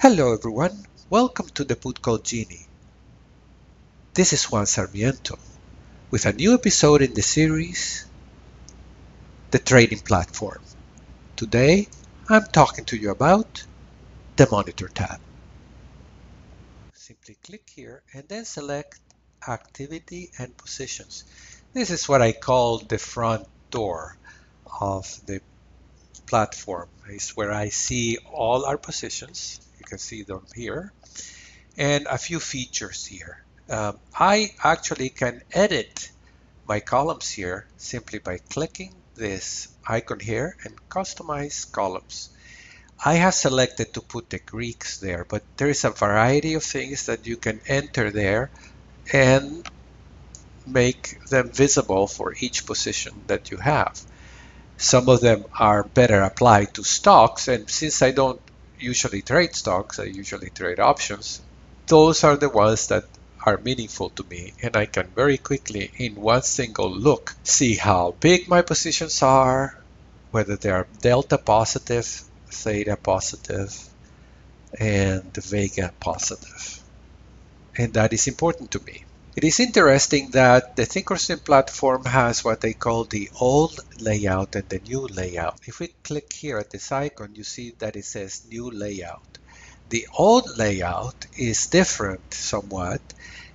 Hello everyone, welcome to the Put Call Genie. This is Juan Sarmiento with a new episode in the series, The Trading Platform. Today I'm talking to you about the Monitor tab. Simply click here and then select Activity and Positions. This is what I call the front door of the platform. It's where I see all our positions. You can see them here. And a few features here. I actually can edit my columns here simply by clicking this icon here and customize columns. I have selected to put the Greeks there, but there is a variety of things that you can enter there and make them visible for each position that you have. Some of them are better applied to stocks, and since I don't usually trade stocks, I usually trade options. Those are the ones that are meaningful to me, and I can very quickly, in one single look, see how big my positions are, whether they are delta positive, theta positive, and vega positive. And that is important to me. It is interesting that the Thinkorswim platform has what they call the old layout and the new layout. If we click here at this icon, you see that it says new layout. The old layout is different somewhat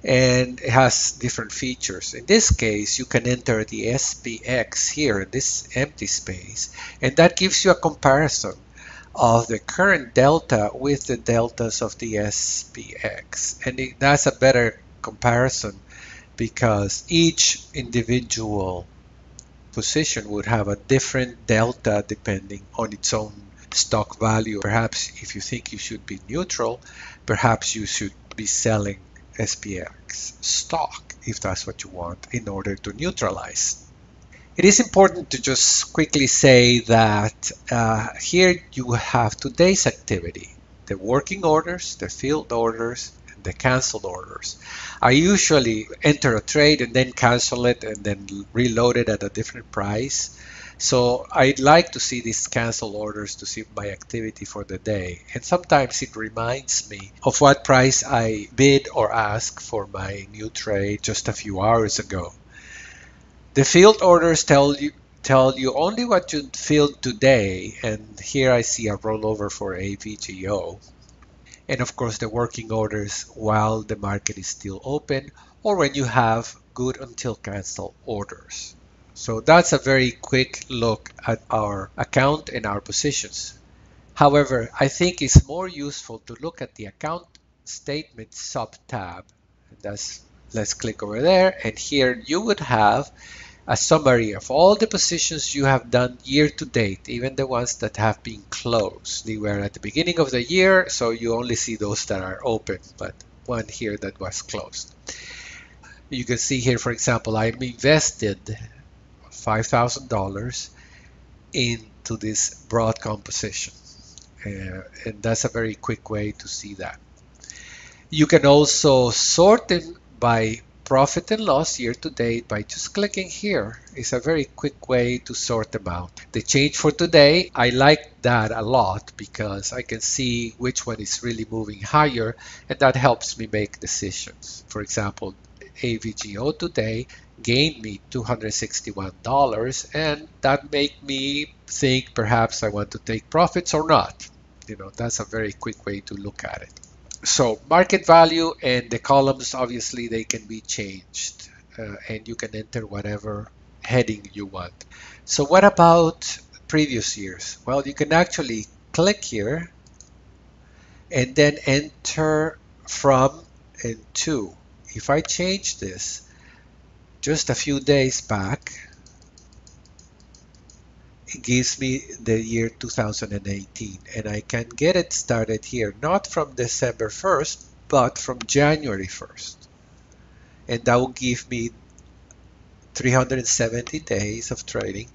and it has different features. In this case, you can enter the SPX here in this empty space, and that gives you a comparison of the current delta with the deltas of the SPX. And that's a better comparison because each individual position would have a different delta depending on its own stock value. Perhaps if you think you should be neutral, perhaps you should be selling SPX stock if that's what you want in order to neutralize. It is important to just quickly say that here you have today's activity, the working orders, the filled orders, and the canceled orders. I usually enter a trade and then cancel it and then reload it at a different price. So I'd like to see these cancel orders to see my activity for the day. And sometimes it reminds me of what price I bid or ask for my new trade just a few hours ago. The field orders tell you only what you filled today. And here I see a rollover for AVGO. And of course the working orders while the market is still open or when you have good until cancel orders. So that's a very quick look at our account and our positions. However, I think it's more useful to look at the account statement sub-tab. Let's click over there, and here you would have a summary of all the positions you have done year to date, even the ones that have been closed. They were at the beginning of the year, so you only see those that are open, but one here that was closed. You can see here, for example, I'm invested $5,000 into this Broadcom position. And that's a very quick way to see that. You can also sort them by profit and loss year to date by just clicking here. It's a very quick way to sort them out. The change for today, I like that a lot because I can see which one is really moving higher, and that helps me make decisions. For example, AVGO today gained me $261, and that make me think perhaps I want to take profits or not. That's a very quick way to look at it. So market value and the columns, obviously they can be changed and you can enter whatever heading you want. So what about previous years? Well, you can actually click here and then enter from and to. If I change this just a few days back, it gives me the year 2018, and I can get it started here, not from December 1st, but from January 1st. And that will give me 370 days of trading,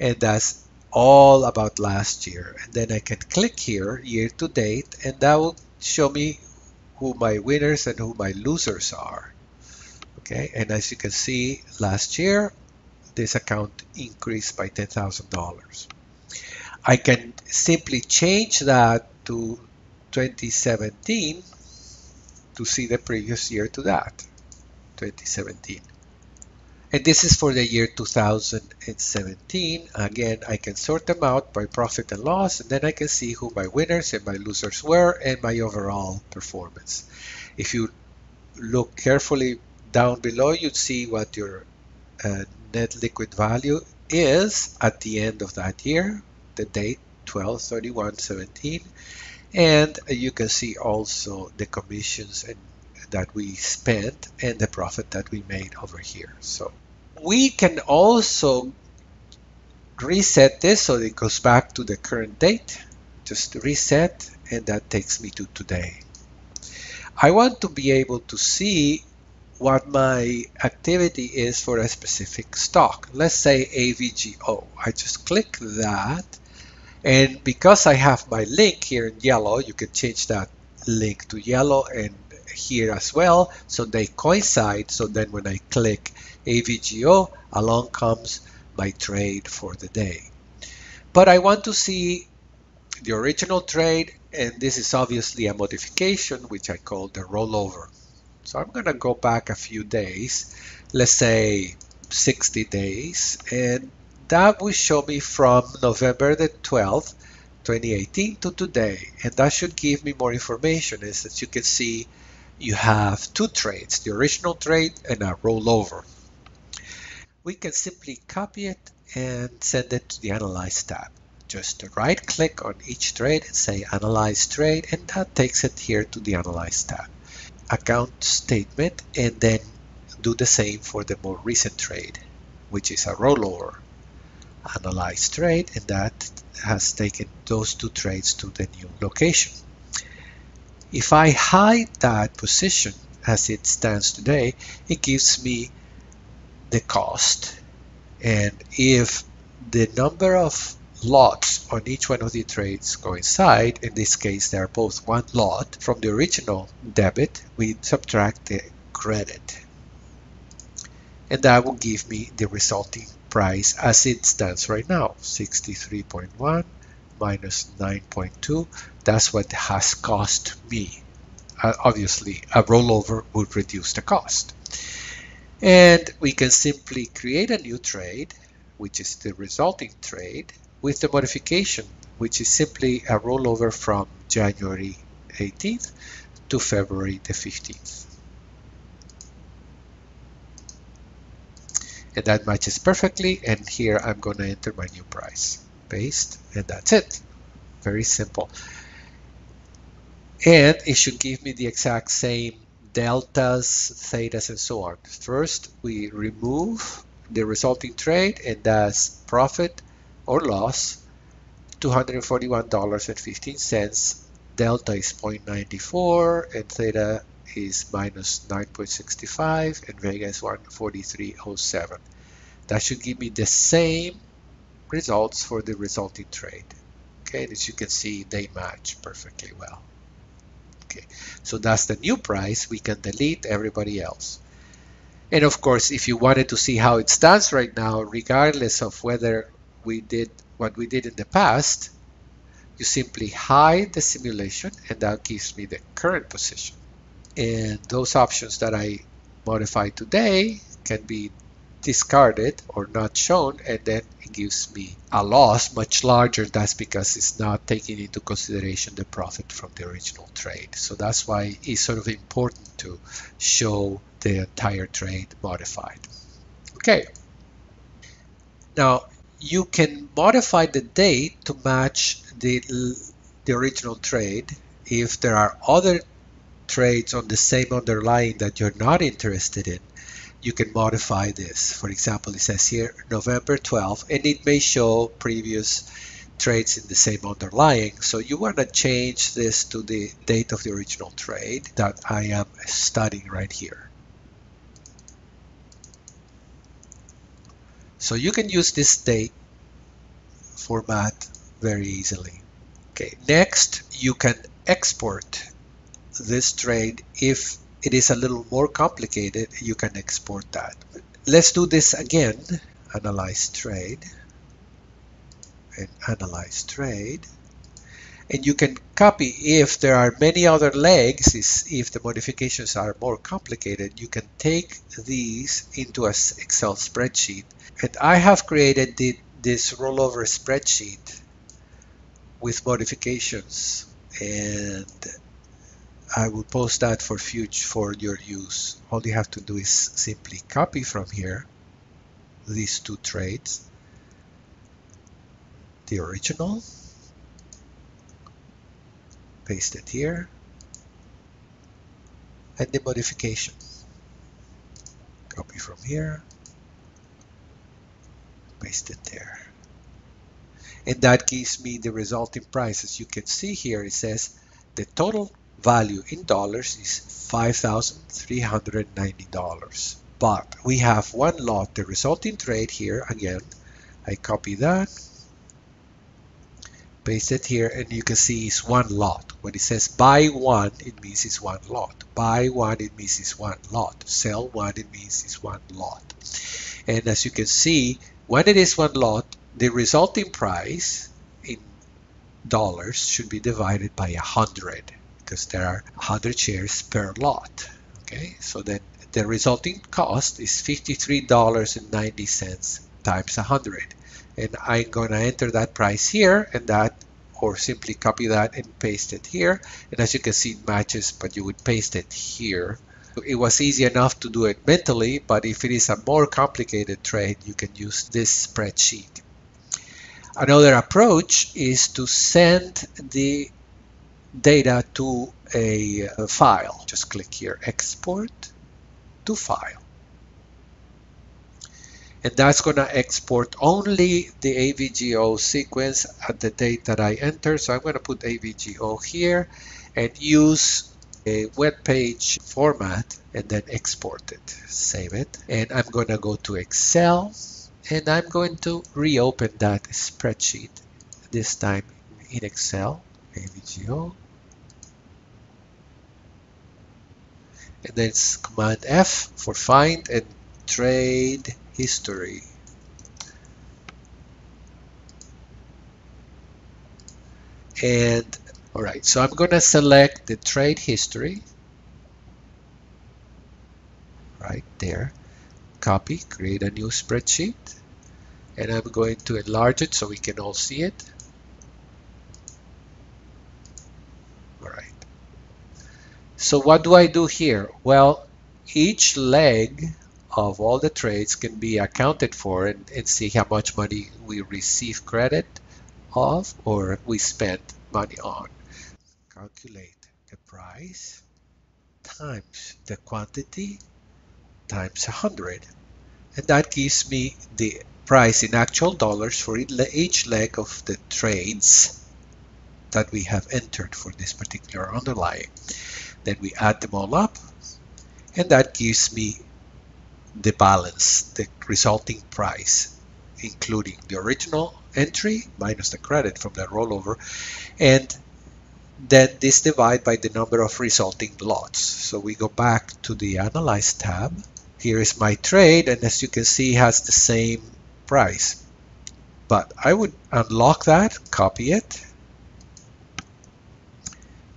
and that's all about last year. And then I can click here, year to date, and that will show me who my winners and who my losers are. Okay, and as you can see, last year, this account increased by $10,000. I can simply change that to 2017 to see the previous year to that, 2017. And this is for the year 2017. Again, I can sort them out by profit and loss, and then I can see who my winners and my losers were and my overall performance. If you look carefully down below, you'd see what your net liquid value is at the end of that year, the date 12/31/17, and you can see also the commissions that we spent and the profit that we made over here. So we can also reset this so it goes back to the current date. Just reset, and that takes me to today. I want to be able to see what my activity is for a specific stock. Let's say AVGO. I just click that, and because I have my link here in yellow, you can change that link to yellow and here as well, so they coincide. So then when I click AVGO, along comes my trade for the day. But I want to see the original trade, and this is obviously a modification, which I call the rollover. So I'm going to go back a few days, let's say 60 days, and that will show me from November the 12th, 2018 to today. And that should give me more information. As you can see, you have two trades, the original trade and a rollover. We can simply copy it and send it to the Analyze tab. Just right click on each trade and say Analyze Trade, and that takes it here to the Analyze tab. Account statement, and then do the same for the more recent trade, which is a rollover. Analyze trade, and that has taken those two trades to the new location. If I hide that position as it stands today, it gives me the cost, and if the number of lots on each one of the trades coincide, in this case they are both one lot, from the original debit we subtract the credit, and that will give me the resulting price as it stands right now, 63.1 minus 9.2. That's what has cost me. Obviously a rollover would reduce the cost, and we can simply create a new trade, which is the resulting trade, with the modification, which is simply a rollover from January 18th to February the 15th. And that matches perfectly, and here I'm going to enter my new price. Paste, and that's it. Very simple. And it should give me the exact same deltas, thetas, and so on. First, we remove the resulting trade, and that's profit or loss, $241.15. Delta is 0.94, and theta is minus 9.65, and Vega is 143.07. That should give me the same results for the resulting trade. Okay, and as you can see, they match perfectly well. Okay, so that's the new price. We can delete everybody else. And of course, if you wanted to see how it stands right now, regardless of whether we did what we did in the past, you simply hide the simulation, and that gives me the current position. And those options that I modified today can be discarded or not shown, and then it gives me a loss much larger. That's because it's not taking into consideration the profit from the original trade. So that's why it's sort of important to show the entire trade modified. Okay. Now you can modify the date to match the original trade. If there are other trades on the same underlying that you're not interested in, you can modify this. For example, it says here November 12th, and it may show previous trades in the same underlying. So you want to change this to the date of the original trade that I am studying right here. So you can use this date format very easily. Okay, next you can export this trade. If it is a little more complicated, you can export that. Let's do this again. Analyze trade and analyze trade. And you can copy if there are many other legs, if the modifications are more complicated, you can take these into an Excel spreadsheet. And I have created this rollover spreadsheet with modifications, and I will post that for your use. All you have to do is simply copy from here these two trades, the original, paste it here, and the modification. Copy from here, paste it there. And that gives me the resulting price. As you can see here, it says the total value in dollars is $5,390. But we have one lot, the resulting trade here. Again, I copy that, paste it here, and you can see it's one lot. When it says buy one, it means it's one lot. Buy one, it means it's one lot. Sell one, it means it's one lot. And as you can see, when it is one lot, the resulting price in dollars should be divided by 100, because there are 100 shares per lot. Okay, so then the resulting cost is $53.90 times 100. And I'm going to enter that price here, and that, or simply copy that and paste it here. And as you can see, it matches, but you would paste it here. It was easy enough to do it mentally, but if it is a more complicated trade, you can use this spreadsheet. Another approach is to send the data to a file. Just click here, export to file. And that's going to export only the AVGO sequence at the date that I enter. So I'm going to put AVGO here and use a web page format and then export it, save it. And I'm going to go to Excel, and I'm going to reopen that spreadsheet, this time in Excel, AVGO. And then it's Command F for find and trade history. And all right, so I'm going to select the trade history right there, copy, create a new spreadsheet, and I'm going to enlarge it so we can all see it. All right. So what do I do here? Well, each leg of all the trades can be accounted for and see how much money we receive credit of or we spent money on. Calculate the price times the quantity times 100, and that gives me the price in actual dollars for each leg of the trades that we have entered for this particular underlying. Then we add them all up, and that gives me the balance, the resulting price, including the original entry minus the credit from the rollover, and then this divide by the number of resulting lots. So we go back to the Analyze tab. Here is my trade, and as you can see, it has the same price. But I would unlock that, copy it,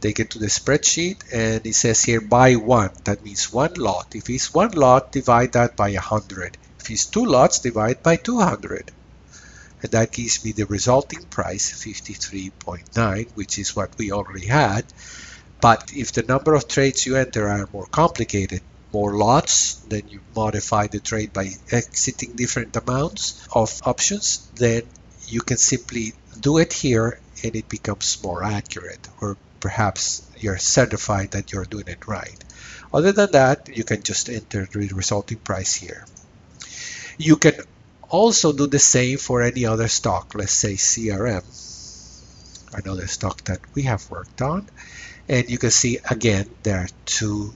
take it to the spreadsheet, and it says here buy one. That means one lot. If it's one lot, divide that by 100. If it's two lots, divide by 200. And that gives me the resulting price, 53.9, which is what we already had. But if the number of trades you enter are more complicated, more lots, then you modify the trade by exiting different amounts of options, then you can simply do it here and it becomes more accurate, or perhaps you're certified that you're doing it right. Other than that, you can just enter the resulting price here. You can also do the same for any other stock, let's say CRM, another stock that we have worked on. And you can see again, there are two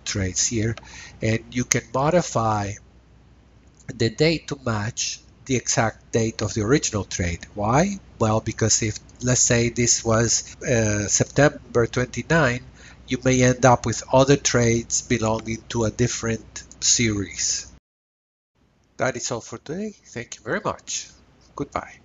trades here, and you can modify the date to match the exact date of the original trade. Why? Well, because if, let's say this was September 29, you may end up with other trades belonging to a different series. That is all for today. Thank you very much. Goodbye.